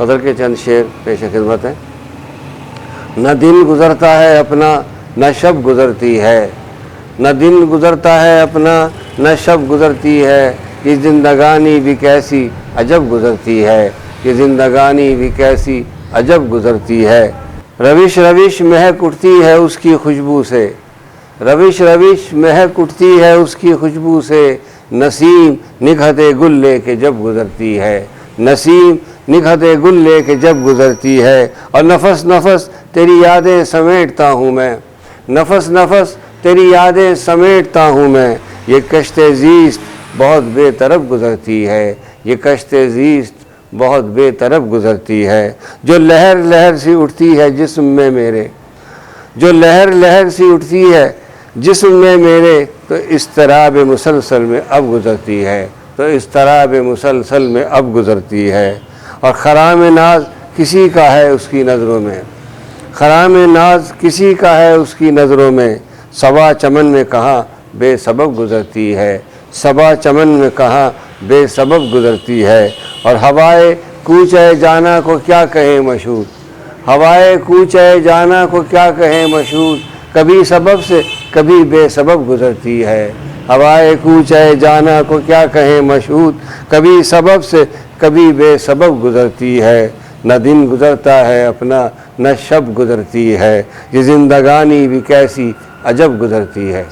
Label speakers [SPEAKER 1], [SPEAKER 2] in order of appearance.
[SPEAKER 1] غزل کے چند شعر پیش خدمت ہیں۔ نہ دن گزرتا ہے اپنا نہ شب گزرتی ہے، نہ دن گزرتا ہے اپنا نہ شب گزرتی ہے، یہ زندگانی بھی کیسی عجب گزرتی ہے، یہ زندگانی بھی کیسی عجب گزرتی ہے۔ روش روش مہک اٹھتی ہے اس کی خوشبو سے، روش روش مہک اٹھتی ہے اس کی خوشبو سے، نسیم نکہت گل لے کے جب گزرتی ہے، نسیم نکہت گل لے کے جب گزرتی ہے، اور نفس نفس تیری یادیں سمیٹتا ہوں میں، نفس نفس تیری یادیں سمیٹتا ہوں میں، یہ کشت زیست بہت بے طرف گزرتی ہے، یہ کشت زیست بہت بے طرف گزرتی ہے، جو لہر لہر سی اٹھتی ہے جسم میں میرے، جو لہر لہر سی اٹھتی ہے جسم میں میرے، تو اضطراب مسلسل میں اب گزرتی ہے، تو اضطراب مسلسل میں اب گزرتی ہے، اور خرام ناز کسی کا ہے اس کی نظروں میں، خرام ناز کسی کا ہے اس کی نظروں میں، صبا چمن میں کہاں بے سبب گزرتی ہے، صبا چمن میں کہاں بے سبب گزرتی ہے، اور ہوائے کوچے جانا کو کیا کہیں مشہور، ہوائے کوچے جانا کو کیا کہیں مشہور، کبھی سبب سے کبھی بے سبب گزرتی ہے، ہوائے کوچے جانا کو کیا کہیں مشہور، کبھی سبب سے کبھی بے سبب گزرتی ہے، نہ دن گزرتا ہے اپنا نہ شب گزرتی ہے، یہ زندگانی بھی کیسی عجب گزرتی ہے۔